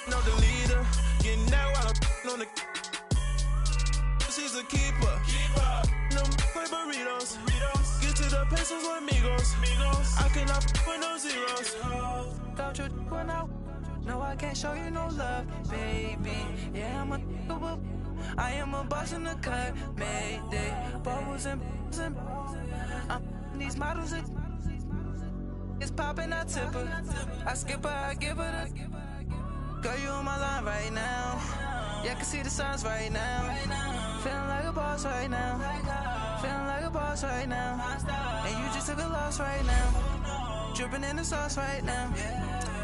know the leader. Getting that while I'm on the. She's a keeper. No play burritos. Get to the pesos with amigos. I cannot with no zeros. Don't you run out? No, I can't show you no love, baby. Yeah, I am a boss in the cut, Mayday. Bubbles and these models it's popping, I tip her. I skip her, I give her the. Girl, you on my line right now. Yeah, I can see the signs right now. Feeling like a boss right now. Feeling like a boss right now. And you just took a loss right now. Dripping in the sauce right now.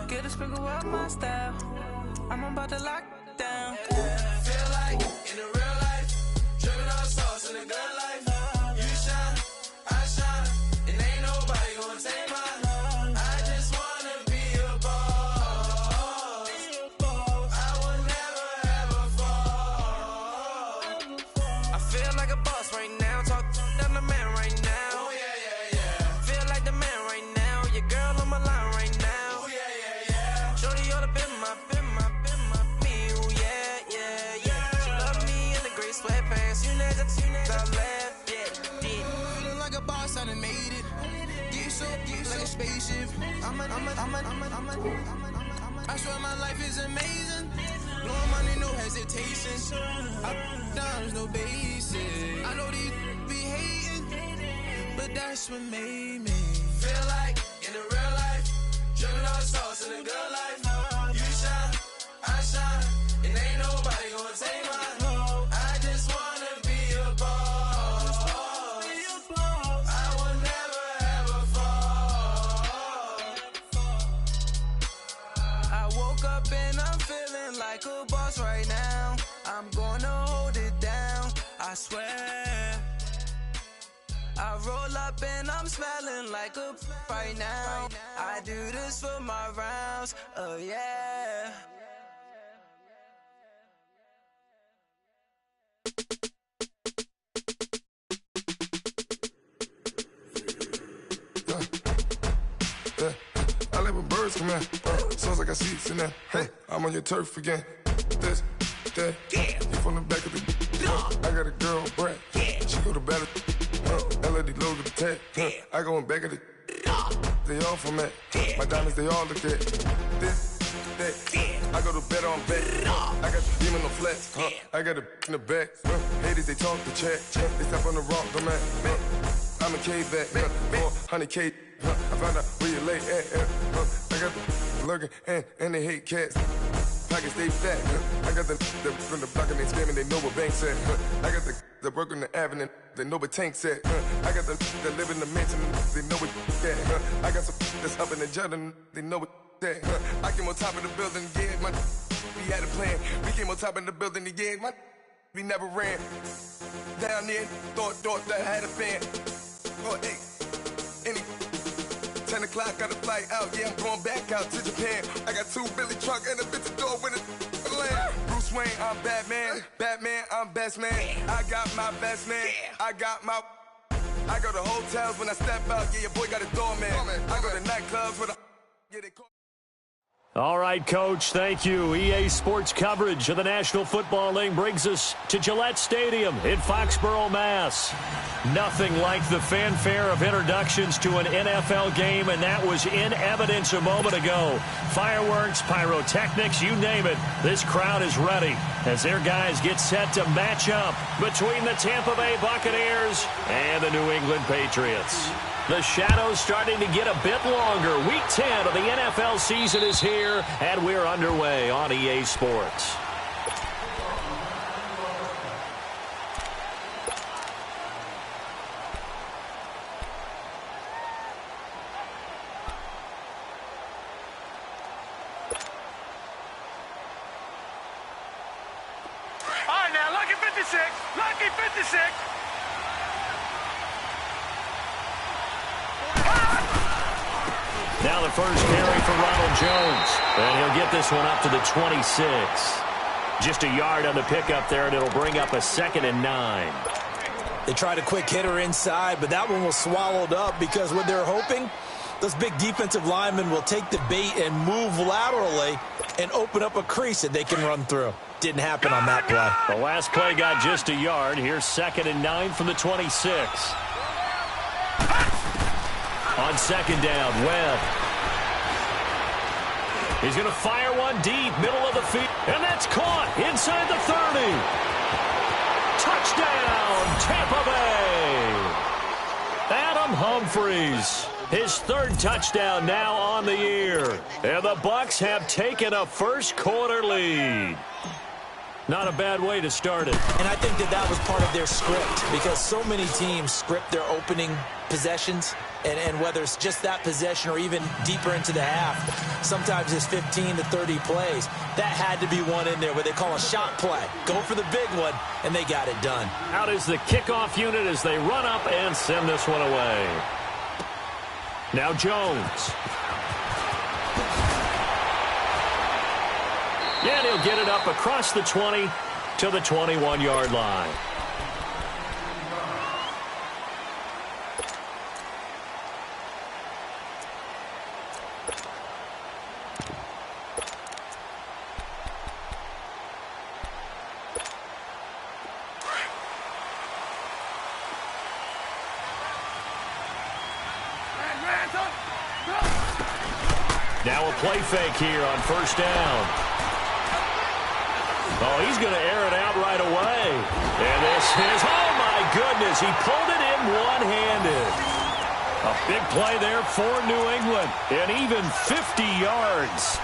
Get a sprinkle up my style. I'm about to lock down. Feel like in the real life, dripping on sauce in the good life. You shine, I shine, and ain't nobody gonna take mine. I just wanna be a boss. I will never ever fall. I feel like a boss right now. Talk to the man right now. Oh yeah. Feel like the man right now. Your girl on my line right now. Oh yeah. Shorty oughta been my me. Ooh yeah. She love me in the gray sweatpants. You never left. Yeah. Feeling like a boss, I done made it. Get so like a spaceship. I swear my life is amazing. Blowing money, no hesitation. Up, downs, no basic. I know these be hating, but that's what made me feel like in the real life, dripping on sauce in the good life. You shine, I shine, and ain't nobody gonna take mine. I just wanna be a boss. I will never ever fall. I woke up and I'm feeling like a boss right now. I'm gonna hold it down, I swear. I roll up and I'm smelling like a right now. I do this for my rounds, oh yeah. I live with birds come in. Sounds like I see in there. Hey, I'm on your turf again. This, that, you from the back of the. I got a girl, Brad. She go to battle. LED logo the tag. I go in back of the. They all from that. My diamonds, they all look at. This, that. I go to bed on bed. I got the demon on flats. I got a in the back. Haters, they talk the chat. They step on the rock, the man. I'm a cave back. 400K. I found out where you lay at. I got the lurking and they hate cats. Pockets stay fat. I got the from the block and they screaming, they know what banks at. I got the work on the avenue, they know what tanks at. I got the that live in the mansion, they know what that. I got some that's up in the Jordan, they know what that. I came on top of the building, yeah, my we had a plan. We came on top of the building, yeah, my we never ran. Down there, thought that I had a fan. Oh, hey, any 10 o'clock, got a flight out, yeah, I'm going back out to Japan. I got 2 Billy truck and a bitch door with a land. Bruce Wayne, I'm Batman. Batman, I'm best man. I got my best man. I go to hotels when I step out, yeah, your boy got a doorman. I go to nightclubs with a, yeah, they call. All right, Coach, thank you. EA Sports coverage of the National Football League brings us to Gillette Stadium in Foxborough, Mass. Nothing like the fanfare of introductions to an NFL game, and that was in evidence a moment ago. Fireworks, pyrotechnics, you name it. This crowd is ready as their guys get set to match up between the Tampa Bay Buccaneers and the New England Patriots. The shadows starting to get a bit longer. Week 10 of the NFL season is here, and we're underway on EA Sports. All right, now, lucky 56. Lucky 56. Now the first carry for Ronald Jones. And he'll get this one up to the 26. Just a yard on the pickup there, and it'll bring up a 2nd and 9. They tried a quick hitter inside, but that one was swallowed up because what they're hoping Those big defensive linemen will take the bait and move laterally and open up a crease that they can run through. Didn't happen on that play. The last play got just a yard. Here's 2nd and 9 from the 26. On 2nd down, Webb. He's going to fire one deep, middle of the field. And that's caught inside the 30. Touchdown, Tampa Bay. Adam Humphries. His 3rd touchdown now on the year. And the Bucs have taken a first-quarter lead. Not a bad way to start it. And I think that was part of their script, because so many teams script their opening possessions, and whether it's just that possession or even deeper into the half, sometimes it's 15 to 30 plays. That had to be one in there where they call a shot play. Go for the big one, and they got it done. Out is the kickoff unit as they run up and send this one away. Now Jones. And he'll get it up across the 20 to the 21-yard line. Now a play fake here on 1st down. Oh, he's going to air it out right away. And this is, oh my goodness, he pulled it in one-handed. A big play there for New England, and even 50 yards.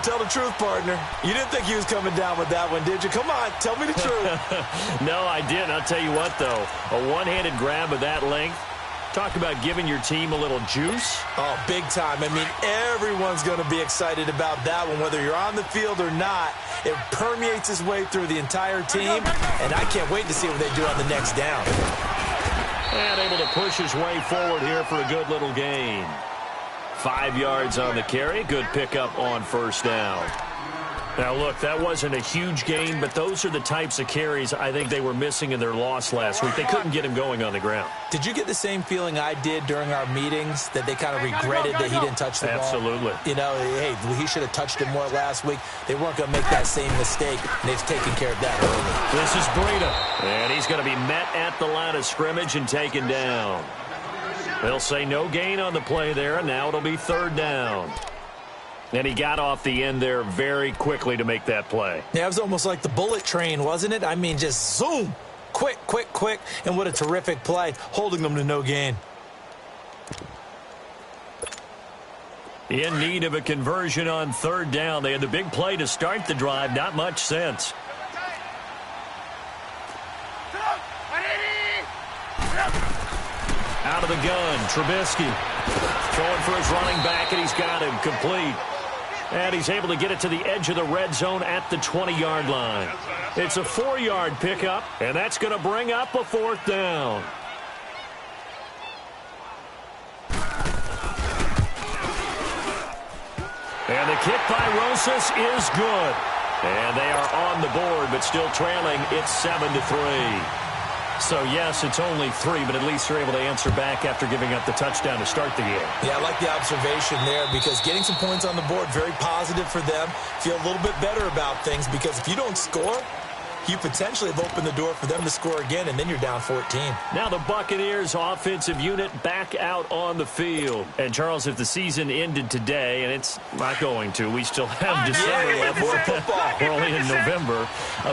Tell the truth, partner. You didn't think he was coming down with that one, did you? Come on, tell me the truth. No, I didn't. I'll tell you what, though. A one-handed grab of that length. Talk about giving your team a little juice. Oh, big time. I mean, everyone's going to be excited about that one, whether you're on the field or not. It permeates its way through the entire team, and I can't wait to see what they do on the next down. And able to push his way forward here for a good little gain. 5 yards on the carry. Good pickup on 1st down. Now, look, that wasn't a huge gain, but those are the types of carries I think they were missing in their loss last week. They couldn't get him going on the ground. Did you get the same feeling I did during our meetings, that they kind of regretted that he didn't touch the ball? Absolutely. You know, hey, he should have touched it more last week. They weren't going to make that same mistake, and they've taken care of that early. This is Breida, and he's going to be met at the line of scrimmage and taken down. They'll say no gain on the play there, and now it'll be 3rd down. And he got off the end there very quickly to make that play. Yeah, it was almost like the bullet train, wasn't it? I mean, just zoom. Quick, quick, quick. And what a terrific play, holding them to no gain. In need of a conversion on 3rd down. They had the big play to start the drive. Not much sense. Out of the gun, Trubisky. Throwing for his running back, and he's got him complete. And he's able to get it to the edge of the red zone at the 20-yard line. It's a 4-yard pickup, and that's going to bring up a 4th down. And the kick by Rosas is good. And they are on the board, but still trailing. It's 7-3. So, yes, it's only 3, but at least they're able to answer back after giving up the touchdown to start the game. Yeah, I like the observation there, because getting some points on the board, very positive for them. Feel a little bit better about things, because if you don't score, you potentially have opened the door for them to score again, and then you're down 14. Now the Buccaneers offensive unit back out on the field. And, Charles, if the season ended today, and it's not going to, we still have December left. More football. We're only in November.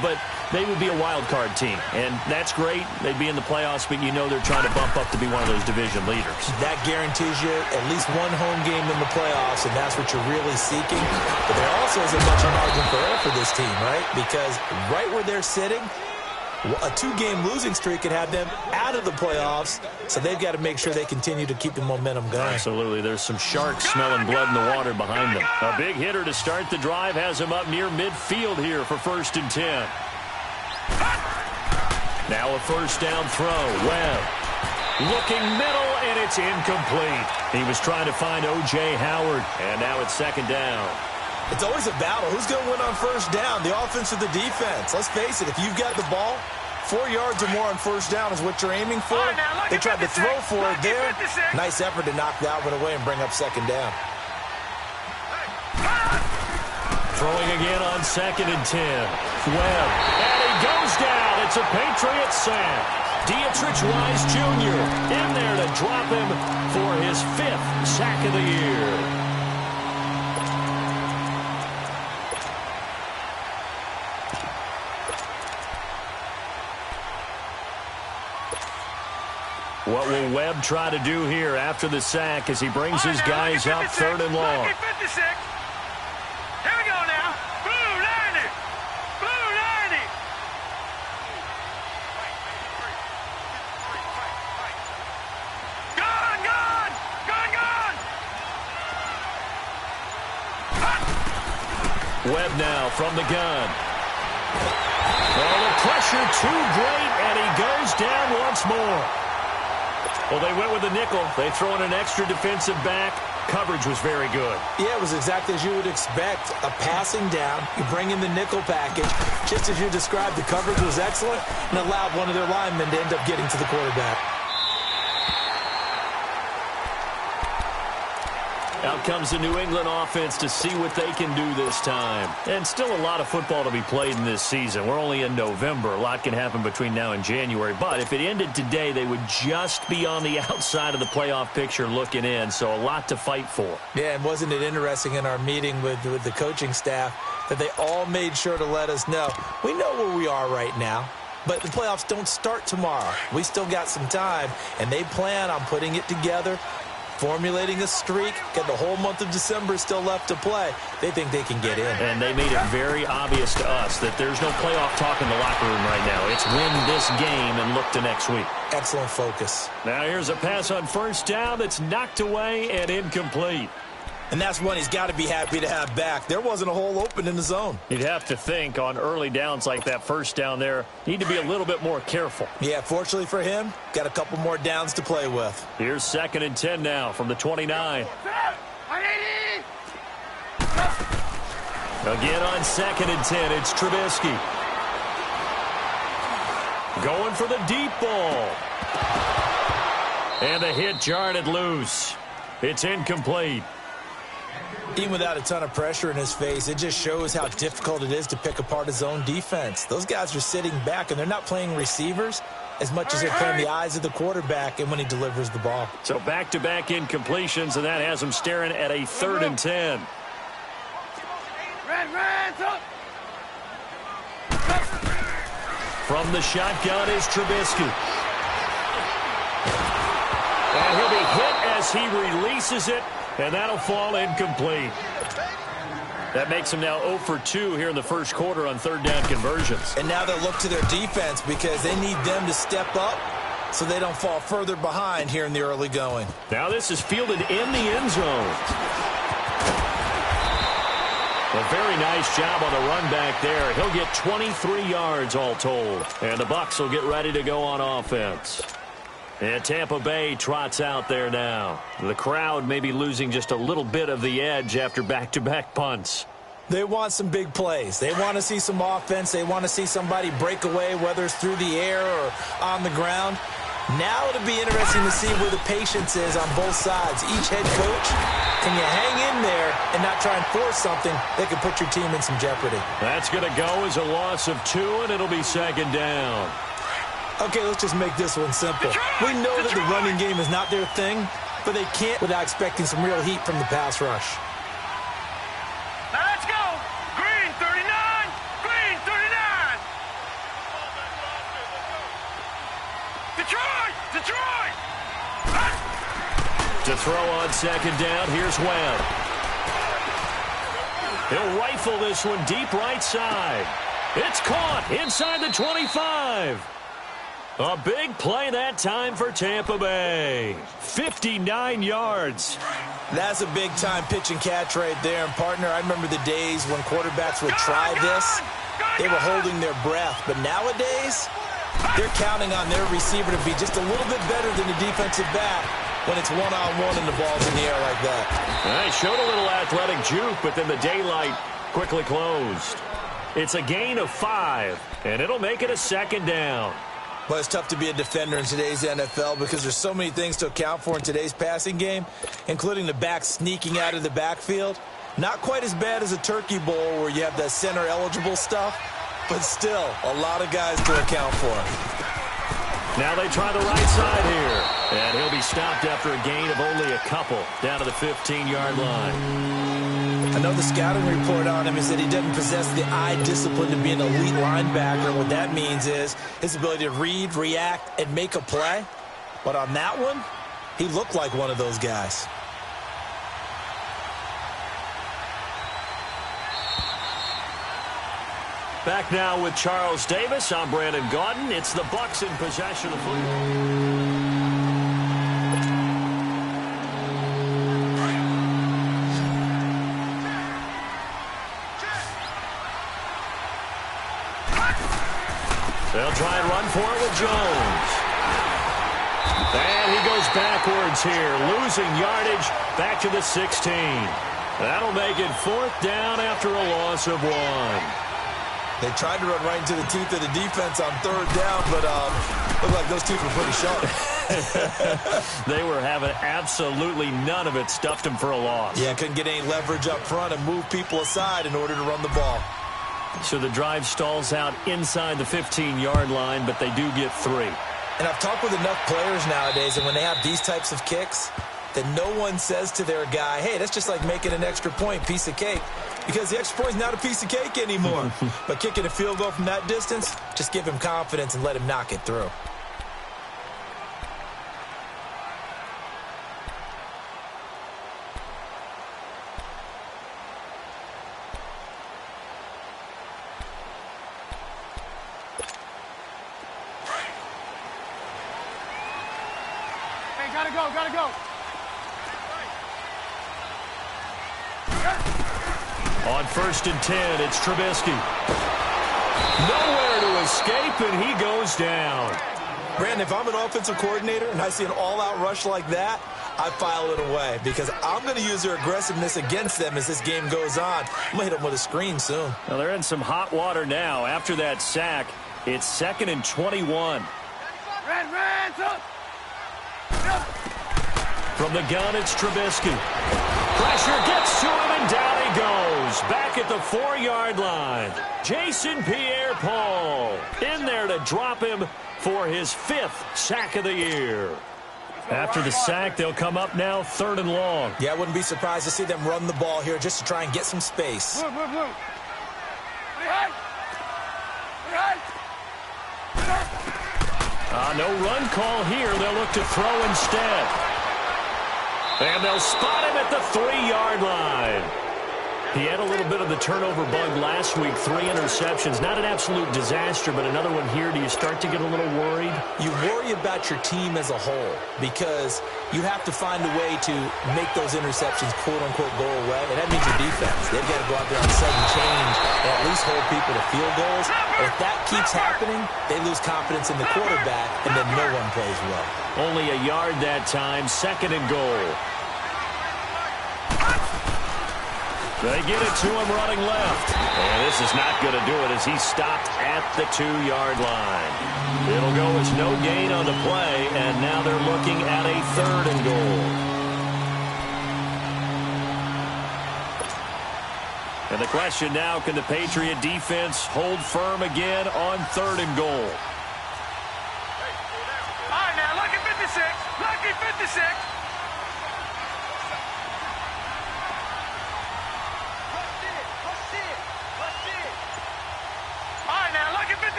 But they would be a wild card team, and that's great. They'd be in the playoffs, but you know they're trying to bump up to be one of those division leaders. That guarantees you at least one home game in the playoffs, and that's what you're really seeking. But there also isn't much margin for error for this team, right? Because right where they're sitting, a 2-game losing streak could have them out of the playoffs, so they've got to make sure they continue to keep the momentum going. Absolutely. There's some sharks smelling blood in the water behind them. A big hitter to start the drive has him up near midfield here for 1st and 10. Now a 1st down throw. Webb looking middle, and it's incomplete. He was trying to find O.J. Howard, and now it's 2nd down. It's always a battle. Who's going to win on 1st down, the offense or the defense? Let's face it, if you've got the ball, 4 yards or more on first down is what you're aiming for. They tried to throw for it there. Nice effort to knock that one away and bring up second down. Throwing again on 2nd and 10. Webb, and he goes down. It's a Patriots sack. Dietrich Wise Jr. in there to drop him for his 5th sack of the year. What will Webb try to do here after the sack as he brings his guys up 3rd and long? Here we go now. Blue 90. Blue 90. Gone, gone. Gone, gone. Webb now from the gun. Oh, the pressure too great, and he goes down once more. Well, they went with the nickel. They throw in an extra defensive back. Coverage was very good. Yeah, it was exactly as you would expect. A passing down. You bring in the nickel package. Just as you described, the coverage was excellent and allowed one of their linemen to end up getting to the quarterback. Out comes the New England offense to see what they can do this time. And still a lot of football to be played in this season. We're only in November. A lot can happen between now and January. But if it ended today, they would just be on the outside of the playoff picture looking in. So a lot to fight for. Yeah, and wasn't it interesting in our meeting with the coaching staff that they all made sure to let us know, we know where we are right now. But the playoffs don't start tomorrow. We still got some time, and they plan on putting it together, formulating a streak, got the whole month of December still left to play. They think they can get in. And they made it very obvious to us that there's no playoff talk in the locker room right now. It's win this game and look to next week. Excellent focus. Now here's a pass on first down that's knocked away and incomplete. And that's one he's got to be happy to have back. There wasn't a hole open in the zone. You'd have to think on early downs like that first down there, need to be a little bit more careful. Yeah, fortunately for him, got a couple more downs to play with. Here's 2nd and 10 now from the 29. Again on 2nd and 10, it's Trubisky. Going for the deep ball. And the hit jarred it loose. It's incomplete. Even without a ton of pressure in his face, it just shows how difficult it is to pick apart his own defense. Those guys are sitting back, and they're not playing receivers as much as they're playing the eyes of the quarterback and when he delivers the ball. So back-to-back incompletions, and that has them staring at a 3rd and 10. From the shotgun is Trubisky. And he'll be hit as he releases it. And that'll fall incomplete. That makes them now 0 for 2 here in the first quarter on 3rd down conversions. And now they'll look to their defense because they need them to step up so they don't fall further behind here in the early going. Now this is fielded in the end zone. A very nice job on the run back there. He'll get 23 yards all told. And the Bucs will get ready to go on offense. And Tampa Bay trots out there now. The crowd may be losing just a little bit of the edge after back-to-back punts. They want some big plays. They want to see some offense. They want to see somebody break away, whether it's through the air or on the ground. Now it'll be interesting to see where the patience is on both sides. Each head coach, can you hang in there and not try and force something that could put your team in some jeopardy? That's going to go as a loss of 2, and it'll be 2nd down. Okay, let's just make this one simple. We know that the running game is not their thing, but they can't without expecting some real heat from the pass rush. Now let's go. Green 39. Green 39. Detroit. Detroit. To throw on 2nd down, here's Webb. He'll rifle this one deep right side. It's caught inside the 25. A big play that time for Tampa Bay. 59 yards. That's a big-time pitch and catch right there. And, partner, I remember the days when quarterbacks would try this. They were holding their breath. But nowadays, they're counting on their receiver to be just a little bit better than the defensive back when it's one-on-one and the ball's in the air like that. He showed a little athletic juke, but then the daylight quickly closed. It's a gain of 5, and it'll make it a second down. Well, it's tough to be a defender in today's NFL because there's so many things to account for in today's passing game, including the back sneaking out of the backfield. Not quite as bad as a turkey bowl where you have the center-eligible stuff, but still a lot of guys to account for. Now they try the right side here, and he'll be stopped after a gain of only a couple down to the 15-yard line. Another scouting report on him is that he doesn't possess the eye discipline to be an elite linebacker. And what that means is his ability to read, react, and make a play. But on that one, he looked like one of those guys. Back now with Charles Davis. I'm Brandon Gaudin. It's the Bucs in possession of the football. They'll try and run for it with Jones. And he goes backwards here, losing yardage back to the 16. That'll make it 4th down after a loss of 1. They tried to run right into the teeth of the defense on 3rd down, but looked like those teeth were pretty sharp. They were having absolutely none of it, stuffed them for a loss. Yeah, couldn't get any leverage up front and move people aside in order to run the ball. So the drive stalls out inside the 15-yard line, but they do get 3. And I've talked with enough players nowadays, and when they have these types of kicks, that no one says to their guy, hey, that's just like making an extra point, piece of cake. Because the extra point is not a piece of cake anymore. But kicking a field goal from that distance, just give him confidence and let him knock it through. Hey, gotta go. On 1st and 10, it's Trubisky. Nowhere to escape, and he goes down. Brandon, if I'm an offensive coordinator and I see an all-out rush like that, I file it away because I'm going to use their aggressiveness against them as this game goes on. I'm going to hit them with a screen soon. Well, they're in some hot water now. After that sack, it's 2nd and 21. From the gun, it's Trubisky. Pressure gets to him, and down he goes. Back at the 4-yard line. Jason Pierre-Paul in there to drop him for his 5th sack of the year. After the sack, they'll come up now 3rd and long. Yeah, I wouldn't be surprised to see them run the ball here just to try and get some space. No run call here. They'll look to throw instead. And they'll spot him at the 3-yard line. He had a little bit of the turnover bug last week, 3 interceptions. Not an absolute disaster, but another one here. Do you start to get a little worried? You worry about your team as a whole because you have to find a way to make those interceptions, quote-unquote, go away. And that means your defense. They've got to go out there on sudden change and at least hold people to field goals. And if that keeps happening, they lose confidence in the quarterback, and then no one plays well. Only a yard that time, 2nd and goal. They get it to him running left. And this is not going to do it as he's stopped at the 2-yard line. It'll go as no gain on the play, and now they're looking at a 3rd and goal. And the question now, can the Patriot defense hold firm again on 3rd and goal? All right, now, lucky 56. Lucky 56.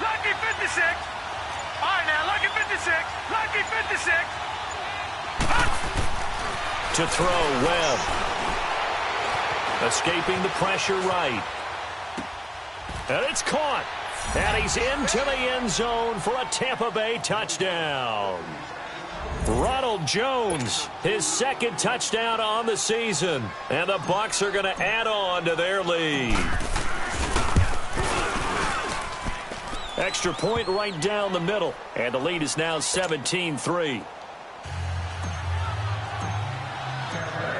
Lucky 56. All right, now, lucky 56. Lucky 56. To throw, Webb. Escaping the pressure right. And it's caught. And he's into the end zone for a Tampa Bay touchdown. Ronald Jones, his 2nd touchdown on the season. And the Bucs are going to add on to their lead. Extra point right down the middle. And the lead is now 17-3.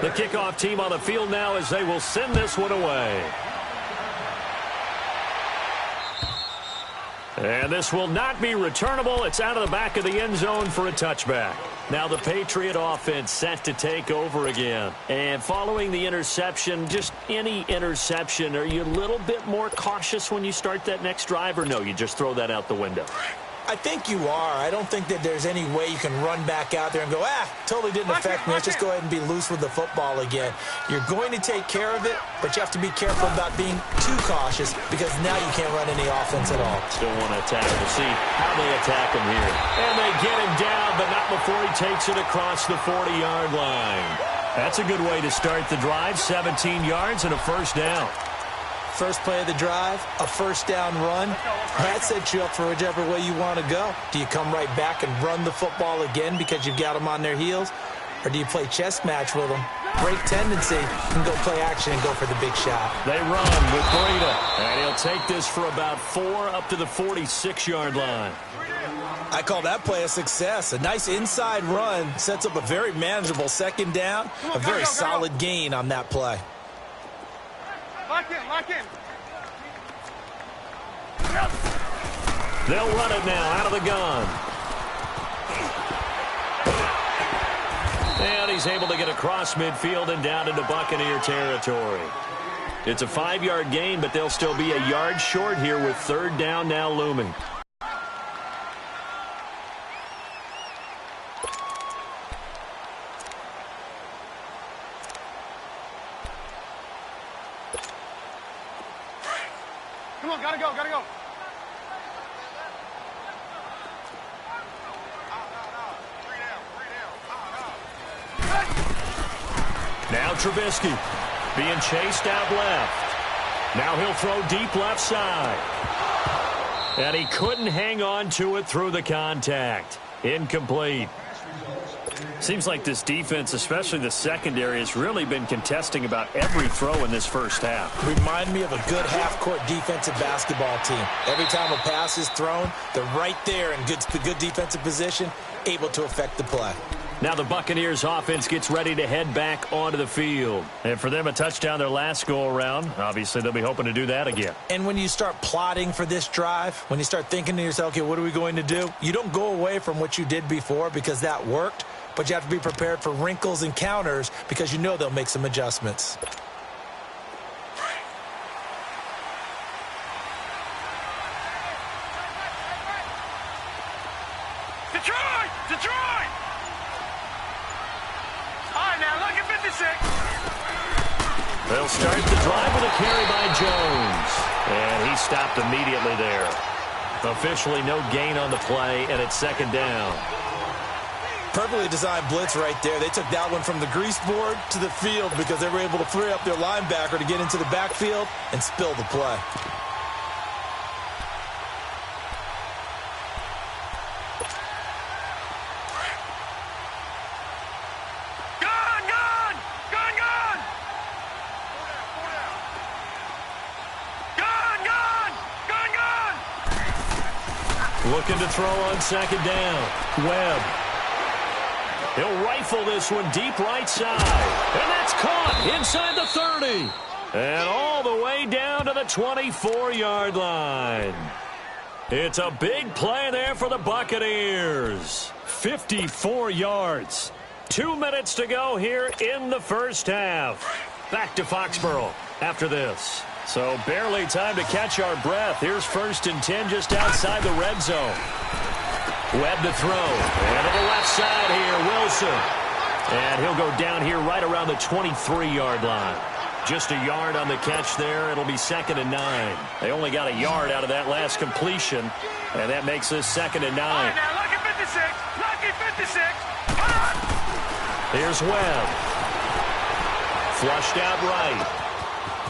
The kickoff team on the field now as they will send this one away. And this will not be returnable. It's out of the back of the end zone for a touchback. Now the Patriot offense set to take over again. And following the interception, just any interception, are you a little bit more cautious when you start that next drive, or no, you just throw that out the window? I think you are. I don't think that there's any way you can run back out there and go, totally didn't affect me. Let's just go ahead and be loose with the football again. You're going to take care of it, but you have to be careful about being too cautious because now you can't run any offense at all. Still want to attack. We'll see how they attack him here. And they get him down, but not before he takes it across the 40-yard line. That's a good way to start the drive. 17 yards and a first down. First play of the drive, a first down run. That sets you up for whichever way you want to go. Do you come right back and run the football again because you've got them on their heels? Or do you play chess match with them? Break tendency and go play action and go for the big shot. They run with Breida. And he'll take this for about 4 up to the 46-yard line. I call that play a success. A nice inside run sets up a very manageable second down. A very solid gain on that play. Lock in, lock in. They'll run it now out of the gun. And he's able to get across midfield and down into Buccaneer territory. It's a 5-yard gain, but they'll still be a yard short here with third down now looming. Come on, gotta go, gotta go. Now Trubisky being chased out left. Now he'll throw deep left side. And he couldn't hang on to it through the contact. Incomplete. Seems like this defense, especially the secondary, has really been contesting about every throw in this first half. Remind me of a good half-court defensive basketball team. Every time a pass is thrown, they're right there in good defensive position, able to affect the play. Now the Buccaneers offense gets ready to head back onto the field. And for them, a touchdown their last go-around. Obviously, they'll be hoping to do that again. And when you start plotting for this drive, when you start thinking to yourself, okay, what are we going to do? You don't go away from what you did before because that worked, but you have to be prepared for wrinkles and counters because you know they'll make some adjustments. Detroit! Detroit! All right, now, look at 56. They'll start the drive with a carry by Jones. And he stopped immediately there. Officially no gain on the play, and it's second down. Perfectly designed blitz right there. They took that one from the grease board to the field because they were able to free up their linebacker to get into the backfield and spill the play. Looking to throw on second down. Webb. He'll rifle this one deep right side. And that's caught inside the 30. And all the way down to the 24-yard line. It's a big play there for the Buccaneers. 54 yards. 2 minutes to go here in the first half. Back to Foxborough after this. So barely time to catch our breath. Here's 1st and 10 just outside the red zone. Webb to throw. And to the left side here, Wilson. And he'll go down here right around the 23-yard line. Just a yard on the catch there. It'll be 2nd and 9. They only got a yard out of that last completion. And that makes this 2nd and 9. All right, now, lucky 56. Lucky 56. Here's Webb. Flushed out right.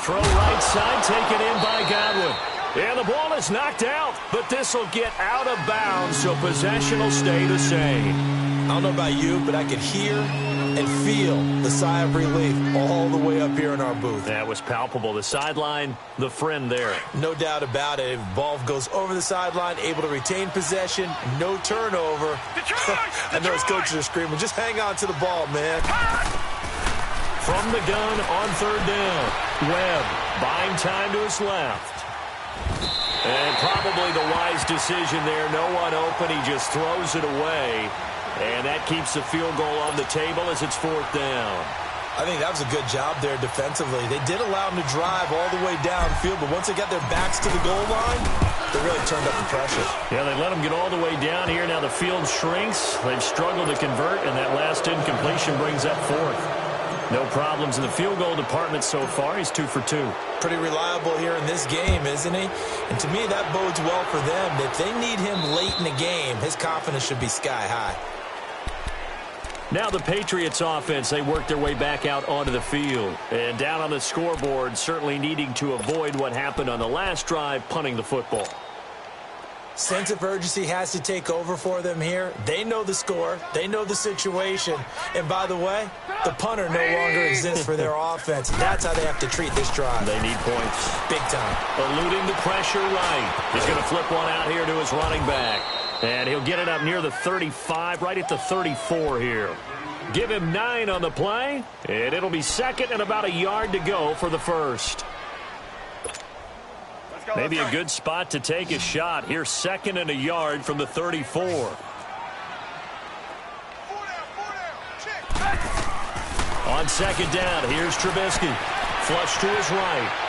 Throw right side, taken in by Godwin. And the ball is knocked out, but this will get out of bounds, so possession will stay the same. I don't know about you, but I could hear and feel the sigh of relief all the way up here in our booth. That was palpable. The sideline, the friend there. No doubt about it. Ball goes over the sideline, able to retain possession, no turnover. I know his coaches are screaming, just hang on to the ball, man. From the gun on 3rd down. Webb buying time to his left. And probably the wise decision there. No one open. He just throws it away. And that keeps the field goal on the table as it's 4th down. I think that was a good job there defensively. They did allow them to drive all the way downfield, but once they got their backs to the goal line, they really turned up the pressure. Yeah, they let them get all the way down here. Now the field shrinks. They've struggled to convert, and that last incompletion brings up 4th. No problems in the field goal department so far. He's 2 for 2. Pretty reliable here in this game, isn't he? And to me, that bodes well for them. If they need him late in the game, his confidence should be sky high. Now the Patriots offense, they work their way back out onto the field. And down on the scoreboard, certainly needing to avoid what happened on the last drive, punting the football. Sense of urgency has to take over for them here. They know the score. They know the situation. And by the way, the punter no longer exists for their offense. That's how they have to treat this drive. They need points. Big time. Eluding the pressure right. He's going to flip one out here to his running back. And he'll get it up near the 35, right at the 34 here. Give him 9 on the play, and it'll be 2nd and about a yard to go for the first. Maybe a good spot to take a shot. Here's 2nd and a yard from the 34. On 2nd down, here's Trubisky. Flush to his right.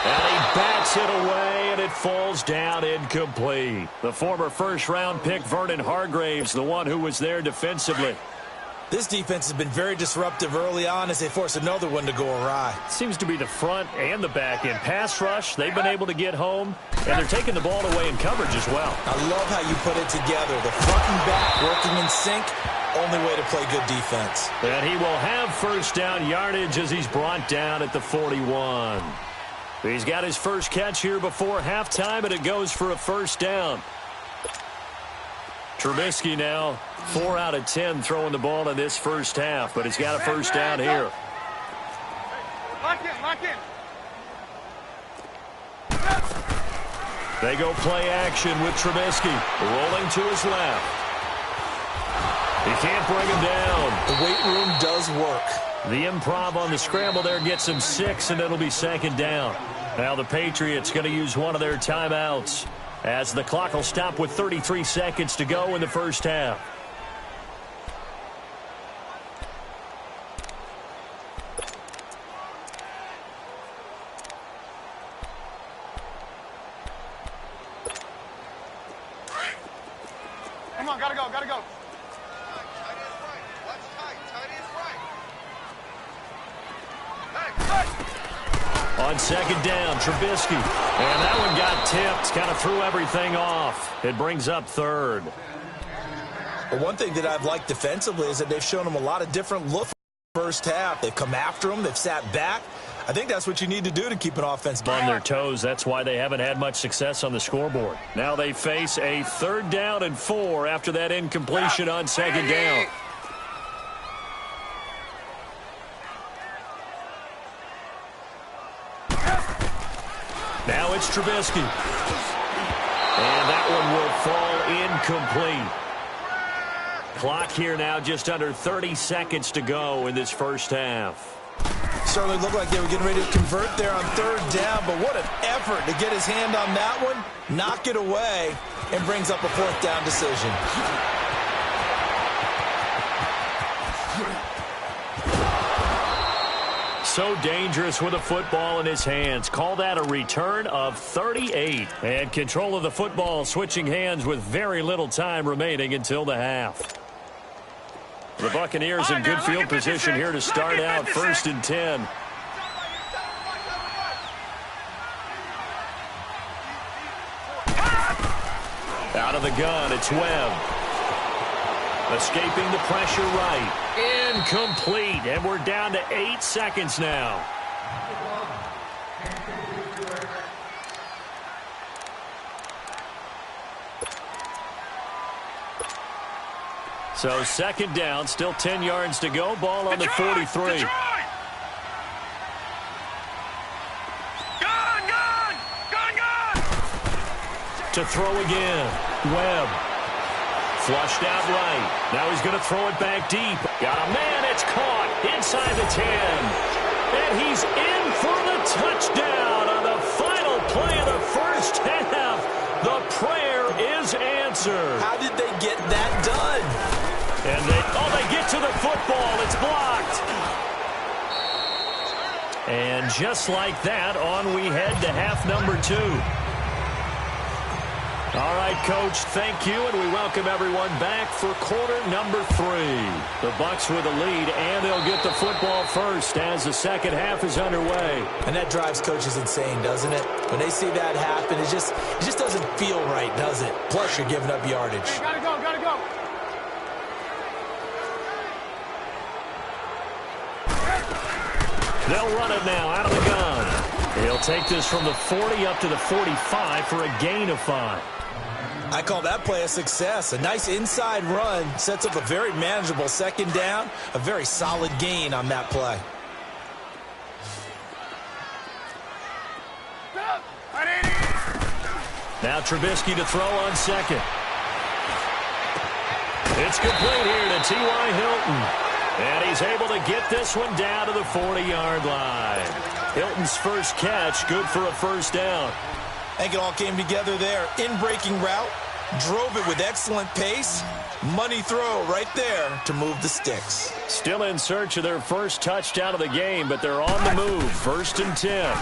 And he bats it away, and it falls down incomplete. The former first-round pick, Vernon Hargreaves, the one who was there defensively. This defense has been very disruptive early on as they force another one to go awry. Seems to be the front and the back end. Pass rush, they've been able to get home, and they're taking the ball away in coverage as well. I love how you put it together. The front and back working in sync, only way to play good defense. And he will have first down yardage as he's brought down at the 41. He's got his first catch here before halftime, and it goes for a first down. Trubisky now 4 out of 10 throwing the ball in this first half, but he's got a first down here. Lock in, lock in. They go play action with Trubisky, rolling to his left. He can't bring him down. The weight room does work. The improv on the scramble there gets him 6, and it'll be 2nd down. Now the Patriots going to use one of their timeouts as the clock will stop with 33 seconds to go in the first half. Come on, gotta go, gotta go. On 2nd down, Trubisky. And that one got tipped, kind of threw everything off. It brings up 3rd. But one thing that I've liked defensively is that they've shown them a lot of different looks in the first half. They've come after them. They've sat back. I think that's what you need to do to keep an offense on their toes. That's why they haven't had much success on the scoreboard. Now they face a 3rd down and 4 after that incompletion on 2nd down. Now it's Trubisky. And that one will fall incomplete. Clock here now just under 30 seconds to go in this first half. Certainly looked like they were getting ready to convert there on 3rd down, but what an effort to get his hand on that one, knock it away, and brings up a 4th down decision. So dangerous with a football in his hands. Call that a return of 38. And control of the football switching hands with very little time remaining until the half. The Buccaneers in good field position here to start out 1st and 10. Out of the gun, it's Webb. Escaping the pressure right. Incomplete, and we're down to 8 seconds now. So 2nd down, still 10 yards to go. Ball on the 43. To throw again. Webb. Flushed out right. Now he's going to throw it back deep. Got a man. It's caught inside the 10. And he's in for the touchdown on the final play of the And just like that, on we head to half number 2. All right, Coach, thank you, and we welcome everyone back for quarter number 3. The Bucs with a lead, and they'll get the football first as the second half is underway. And that drives coaches insane, doesn't it? When they see that happen, it just doesn't feel right, does it? Plus, you're giving up yardage. Hey, gotta go. They'll run it now out of the gun. He'll take this from the 40 up to the 45 for a gain of 5. I call that play a success. A nice inside run sets up a very manageable second down, a very solid gain on that play. Now Trubisky to throw on second. It's complete here to T.Y. Hilton. And he's able to get this one down to the 40-yard line. Hilton's first catch, good for a first down. I think it all came together there. In-breaking route, drove it with excellent pace. Money throw right there to move the sticks. Still in search of their first touchdown of the game, but they're on the move. 1st and 10.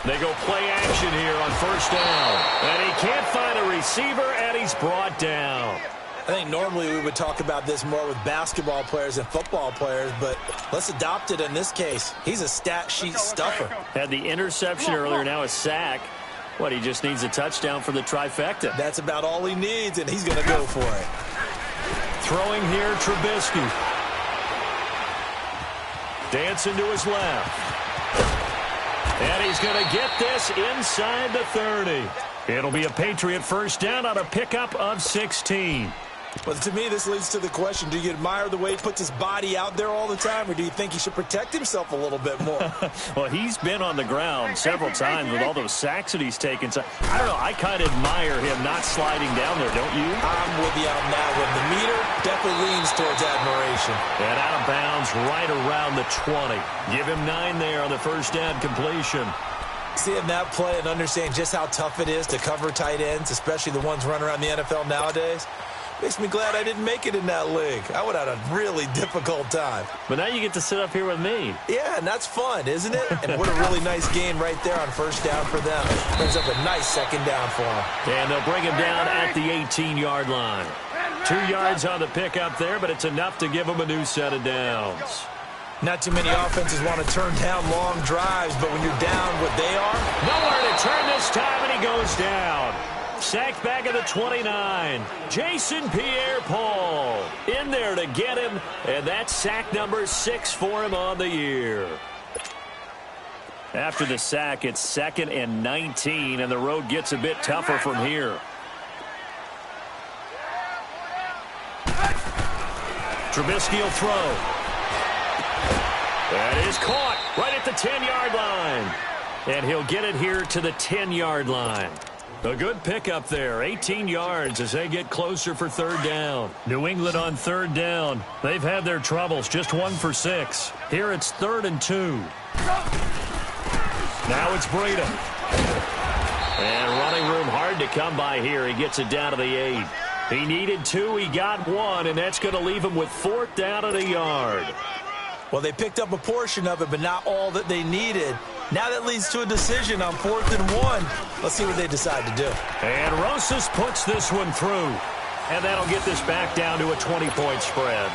They go play action here on first down. And he can't find a receiver, and he's brought down. I think normally we would talk about this more with basketball players and football players, but let's adopt it in this case. He's a stat sheet stuffer. Had the interception earlier, now a sack. What, he just needs a touchdown for the trifecta. That's about all he needs, and he's going to go for it. Throwing here, Trubisky. Dancing to his left. And he's going to get this inside the 30. It'll be a Patriot first down on a pickup of 16. Well, to me, this leads to the question, do you admire the way he puts his body out there all the time, or do you think he should protect himself a little bit more? Well, he's been on the ground several times with all those sacks that he's taken. So, I don't know, I kind of admire him not sliding down there, don't you? I'm with you on that one. The meter definitely leans towards admiration. And out of bounds right around the 20. Give him 9 there on the first down completion. Seeing that play and understanding just how tough it is to cover tight ends, especially the ones running around the NFL nowadays, makes me glad I didn't make it in that league. I would have had a really difficult time. But now you get to sit up here with me. Yeah, and that's fun, isn't it? And what a really nice gain right there on first down for them. Brings up a nice second down for them. And they'll bring him down at the 18-yard line. 2 yards on the pickup there, but it's enough to give them a new set of downs. Not too many offenses want to turn down long drives, but when you're down what they are, nowhere to turn this time, and he goes down. Sacked back at the 29. Jason Pierre-Paul in there to get him, and that's sack number 6 for him on the year. After the sack, it's 2nd and 19, and the road gets a bit tougher from here. Trubisky will throw. That is caught right at the 10-yard line. And he'll get it here to the 10-yard line. A good pickup there, 18 yards as they get closer for 3rd down. New England on 3rd down. They've had their troubles, just 1 for 6. Here it's 3rd and 2. Now it's Breida. And running room hard to come by here. He gets it down to the 8. He needed 2, he got 1, and that's going to leave him with 4th down and a yard. Well, they picked up a portion of it, but not all that they needed. Now that leads to a decision on 4th and 1. Let's see what they decide to do. And Rosas puts this one through. And that'll get this back down to a 20-point spread.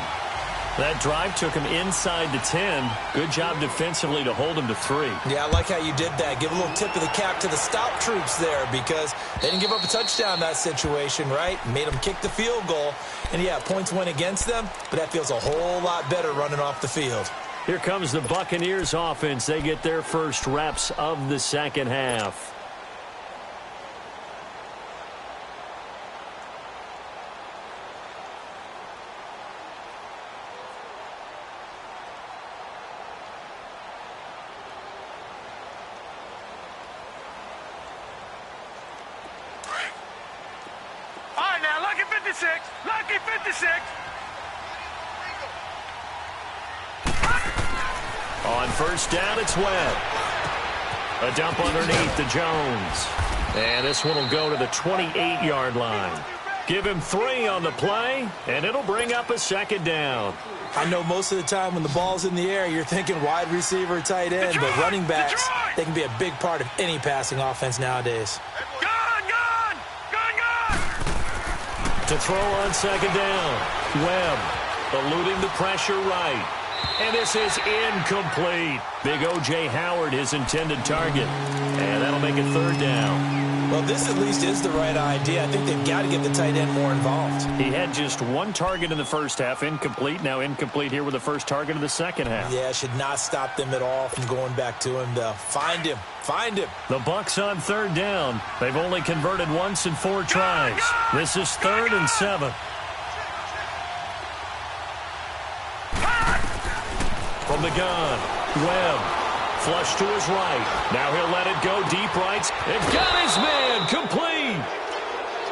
That drive took him inside the 10. Good job defensively to hold him to 3. Yeah, I like how you did that. Give a little tip of the cap to the stop troops there because they didn't give up a touchdown in that situation, right? Made them kick the field goal. And, yeah, points went against them, but that feels a whole lot better running off the field. Here comes the Buccaneers offense. They get their first reps of the second half. All right, now, lucky 56. Lucky 56. On first down, it's Webb. A dump underneath to Jones. And this one will go to the 28-yard line. Give him 3 on the play, and it'll bring up a second down. I know most of the time when the ball's in the air, you're thinking wide receiver, tight end, but running backs, they can be a big part of any passing offense nowadays. Gone! To throw on second down, Webb eluding the pressure right. And this is incomplete. Big O.J. Howard, his intended target. And that'll make it third down. Well, this at least is the right idea. I think they've got to get the tight end more involved. He had just 1 target in the first half, incomplete. Now incomplete here with the first target of the second half. Yeah, should not stop them at all from going back to him, though. Find him. The Bucs on third down. They've only converted once in 4 tries. This is 3rd and 7. From the gun, Webb. Flush to his right. Now he'll let it go deep right. And got his man complete.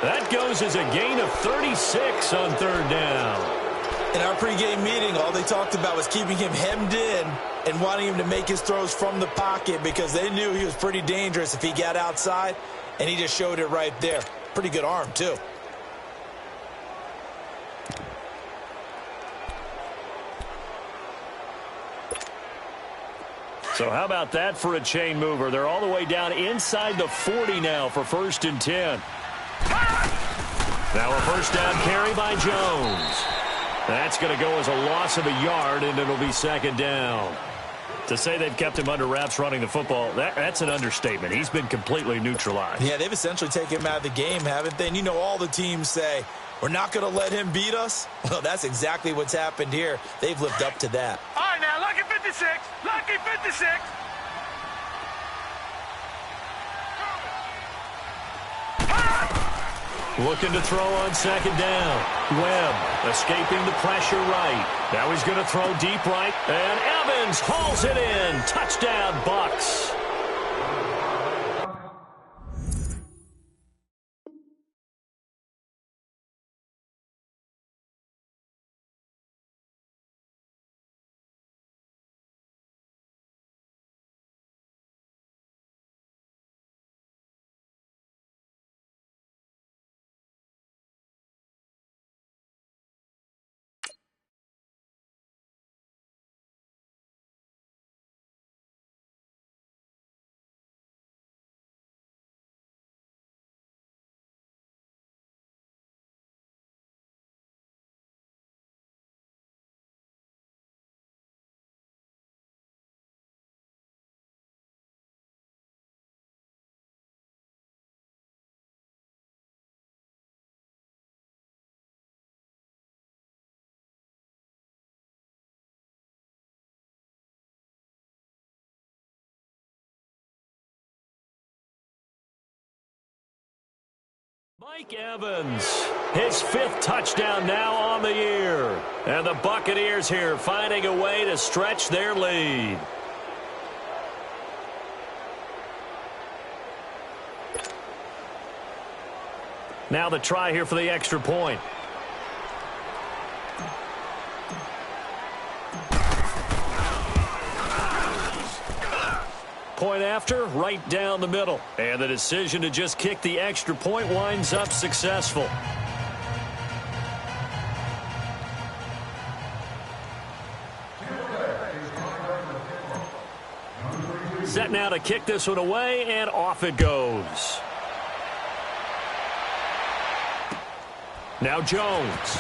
That goes as a gain of 36 on third down. In our pregame meeting, all they talked about was keeping him hemmed in and wanting him to make his throws from the pocket because they knew he was pretty dangerous if he got outside, and he just showed it right there. Pretty good arm, too. So how about that for a chain mover? They're all the way down inside the 40 now for 1st and 10. Now a first down carry by Jones. That's going to go as a loss of a yard, and it'll be 2nd down. To say they've kept him under wraps running the football, that's an understatement. He's been completely neutralized. Yeah, they've essentially taken him out of the game, haven't they? And you know all the teams say, we're not going to let him beat us. Well, that's exactly what's happened here. They've lived up to that. All right, now, lucky 56. Lucky 56. Looking to throw on 2nd down. Webb escaping the pressure right. Now he's going to throw deep right. And Evans hauls it in. Touchdown, Bucs. Mike Evans, his 5th touchdown now on the year. And the Buccaneers here finding a way to stretch their lead. Now the try here for the extra point. Point after, right down the middle. And the decision to just kick the extra point winds up successful. Set now to kick this one away, and off it goes. Now Jones.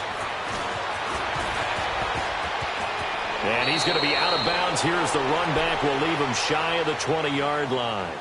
And he's going to be out of bounds here as the run back will leave him shy of the 20-yard line.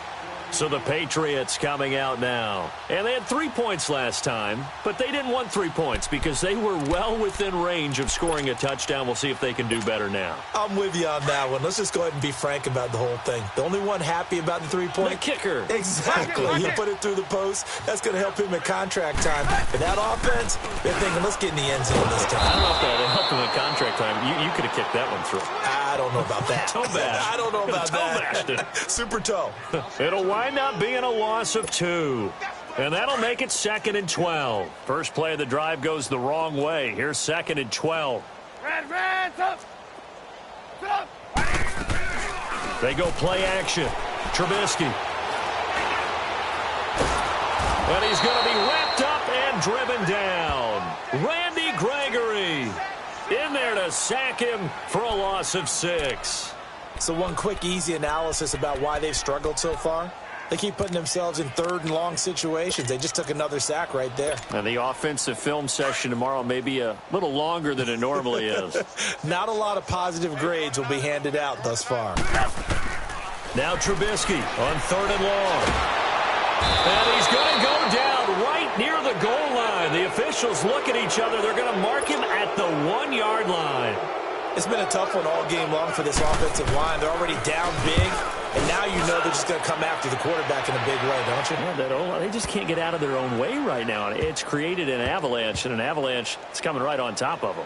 So the Patriots coming out now. And they had 3 points last time, but they didn't want 3 points because they were well within range of scoring a touchdown. We'll see if they can do better now. I'm with you on that one. Let's just go ahead and be frank about the whole thing. The only one happy about the 3-point? The kicker. Exactly. He'll put it through the post. That's going to help him at contract time. But that offense, they're thinking, let's get in the end zone this time. I don't know if that'll help him at contract time. You could have kicked that one through. I don't know about that. Toe bash. I don't know about that. Toe bashed it. Super toe. It'll wind up being a loss of 2. And that'll make it 2nd and 12. First play of the drive goes the wrong way. Here's 2nd and 12. Red, up. They go play action. Trubisky. And he's going to be wrapped up and driven down. Randy Gregory in there to sack him for a loss of 6. So one quick, easy analysis about why they've struggled so far. They keep putting themselves in third and long situations. They just took another sack right there. And the offensive film session tomorrow may be a little longer than it normally is. Not a lot of positive grades will be handed out thus far. Now Trubisky on 3rd and long. And he's going to go down right near the goal line. The officials look at each other. They're going to mark him at the 1-yard line. It's been a tough one all game long for this offensive line. They're already down big, and now you know they're just going to come after the quarterback in a big way, don't you? Yeah, they just can't get out of their own way right now. It's created an avalanche, and an avalanche is coming right on top of them.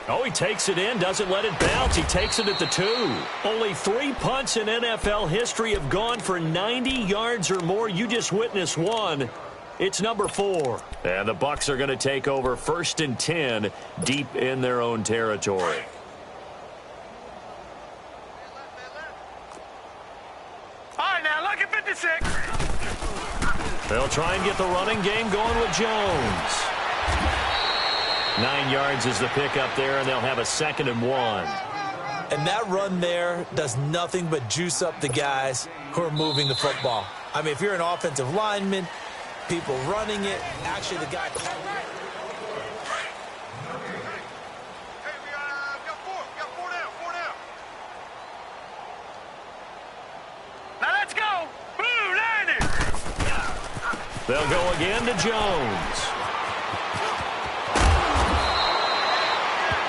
Oh, he takes it in, doesn't let it bounce. He takes it at the 2. Only 3 punts in NFL history have gone for 90 yards or more. You just witnessed one. It's number 4. And the Bucs are going to take over 1st and 10 deep in their own territory. All right, now, look at 56. They'll try and get the running game going with Jones. 9 yards is the pickup there, and they'll have a 2nd and 1. And that run there does nothing but juice up the guys who are moving the football. I mean, if you're an offensive lineman, people running it, actually the guy calling it. Hey, we got 4 down. Now let's go. Blue landing. They'll go again to Jones.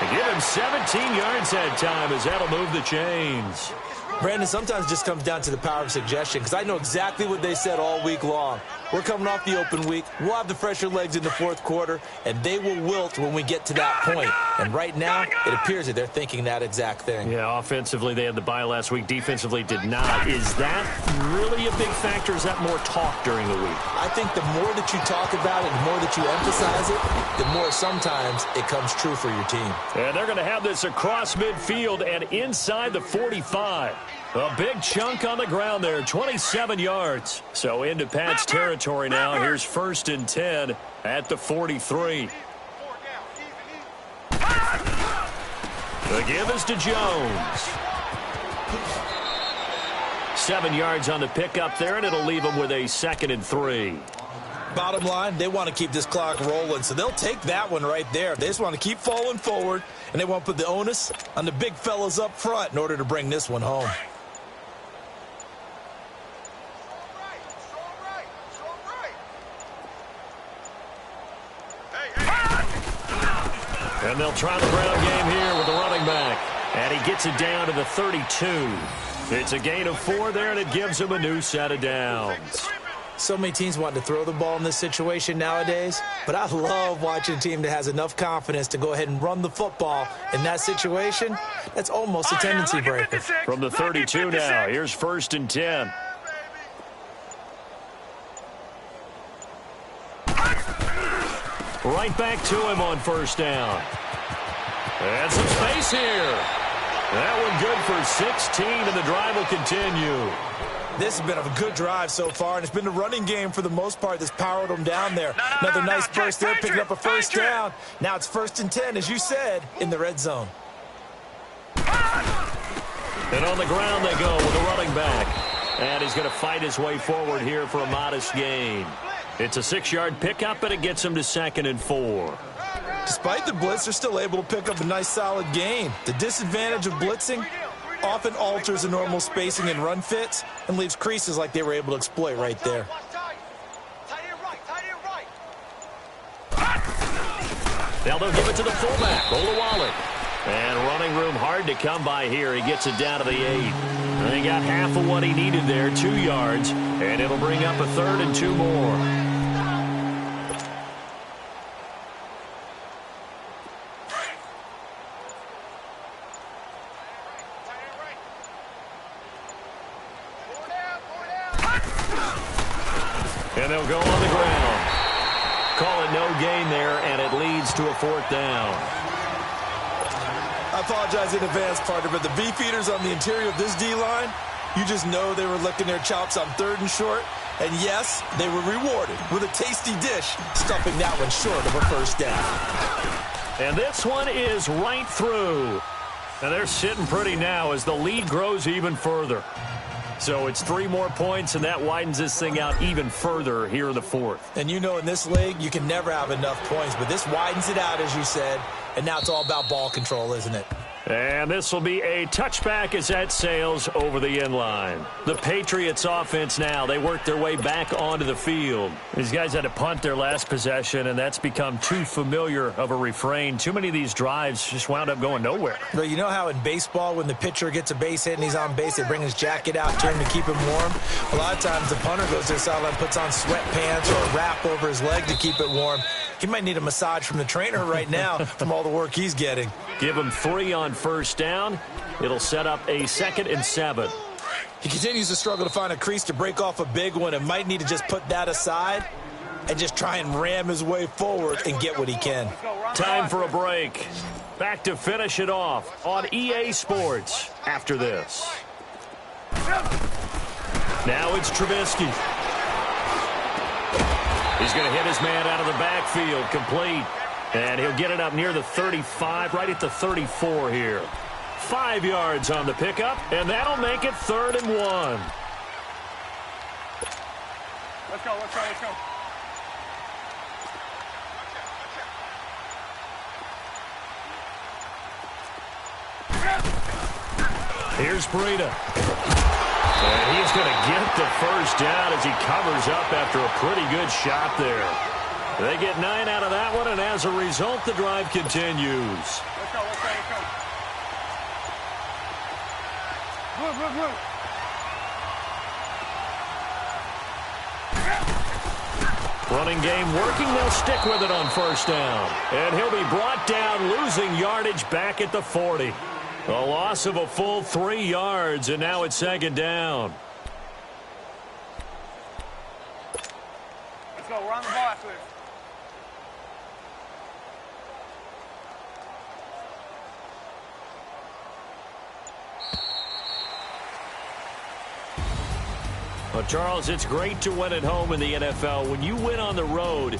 They give him 17 yards that time as that'll move the chains. Brandon, sometimes it just comes down to the power of suggestion, because I know exactly what they said all week long. We're coming off the open week. We'll have the fresher legs in the 4th quarter, and they will wilt when we get to that point. And right now, it appears that they're thinking that exact thing. Yeah, offensively, they had the bye last week. Defensively, did not. Is that really a big factor? Is that more talk during the week? I think the more that you talk about it, the more that you emphasize it, the more sometimes it comes true for your team. And they're going to have this across midfield and inside the 45. A big chunk on the ground there, 27 yards. So into Pat's territory now. Here's 1st and 10 at the 43. The give is to Jones. 7 yards on the pickup there, and it'll leave him with a 2nd and 3. Bottom line, they want to keep this clock rolling, so they'll take that one right there. They just want to keep falling forward, and they want to put the onus on the big fellas up front in order to bring this one home. And they'll try the ground game here with the running back. And he gets it down to the 32. It's a gain of 4 there, and it gives him a new set of downs. So many teams want to throw the ball in this situation nowadays, but I love watching a team that has enough confidence to go ahead and run the football in that situation. That's almost a tendency breaker. From the 32 now, here's 1st and 10. Right back to him on 1st down. And some space here. That one good for 16, and the drive will continue. This has been a good drive so far, and it's been the running game for the most part that's powered them down there. Another nice burst there, picking up a 1st down. Now it's 1st and 10, as you said, in the red zone. And on the ground they go with the running back. And he's going to fight his way forward here for a modest gain. It's a 6-yard pickup, and it gets him to 2nd and 4. Despite the blitz, they're still able to pick up a nice solid gain. The disadvantage of blitzing often alters the normal spacing and run fits and leaves creases like they were able to exploit right there. Now they'll give it to the fullback, Olawale. And running room hard to come by here. He gets it down to the 8. And he got half of what he needed there, 2 yards. And it'll bring up a 3rd and 2 more. And they'll go on the ground. Call it no gain there, and it leads to a 4th down. I apologize in advance, partner, but the beef eaters on the interior of this D-line, you just know they were licking their chops on 3rd and short, And yes, they were rewarded with a tasty dish, stuffing that one short of a first down. And this one is right through. And they're sitting pretty now as the lead grows even further. So it's 3 more points, and that widens this thing out even further here in the fourth. And you know in this league, you can never have enough points, but this widens it out, as you said, and now it's all about ball control, isn't it? And this will be a touchback as that sails over the end line. The Patriots offense now, they work their way back onto the field. These guys had to punt their last possession, and that's become too familiar of a refrain. Too many of these drives just wound up going nowhere. But you know how in baseball, when the pitcher gets a base hit and he's on base, they bring his jacket out, turn to keep him warm? A lot of times the punter goes to the sideline, puts on sweatpants or a wrap over his leg to keep it warm. He might need a massage from the trainer right now from all the work he's getting. Give him 3 on first down. It'll set up a 2nd and 7. He continues to struggle to find a crease to break off a big one and might need to just put that aside and just try and ram his way forward and get what he can. Time for a break. Back to finish it off on EA Sports after this. Now it's Trubisky. He's going to hit his man out of the backfield, complete. And he'll get it up near the 35, right at the 34 here. 5 yards on the pickup, and that'll make it 3rd and 1. Let's go, let's go, let's go. Here's Breida. And he's going to get the first down as he covers up after a pretty good shot there. They get 9 out of that one, and as a result, the drive continues. Let's go, let's go, let's go. Move, move, move. Running game working. They'll stick with it on first down. And he'll be brought down, losing yardage back at the 40. A loss of a full 3 yards, and now it's 2nd down. Let's go, we're on the ball after this. Well, Charles, it's great to win at home in the NFL. When you win on the road,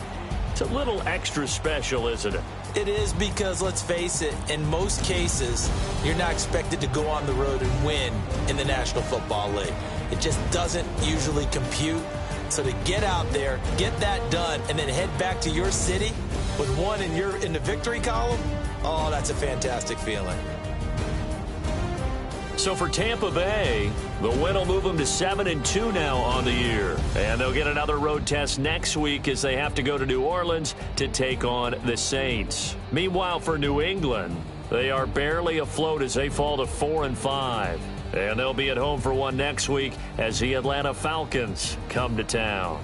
it's a little extra special, isn't it? It is because, let's face it, in most cases, you're not expected to go on the road and win in the National Football League. It just doesn't usually compute. So to get out there, get that done, and then head back to your city with 1 in the victory column, oh, that's a fantastic feeling. So for Tampa Bay, the win will move them to 7-2 now on the year. And they'll get another road test next week as they have to go to New Orleans to take on the Saints. Meanwhile, for New England, they are barely afloat as they fall to 4-5. And they'll be at home for one next week as the Atlanta Falcons come to town.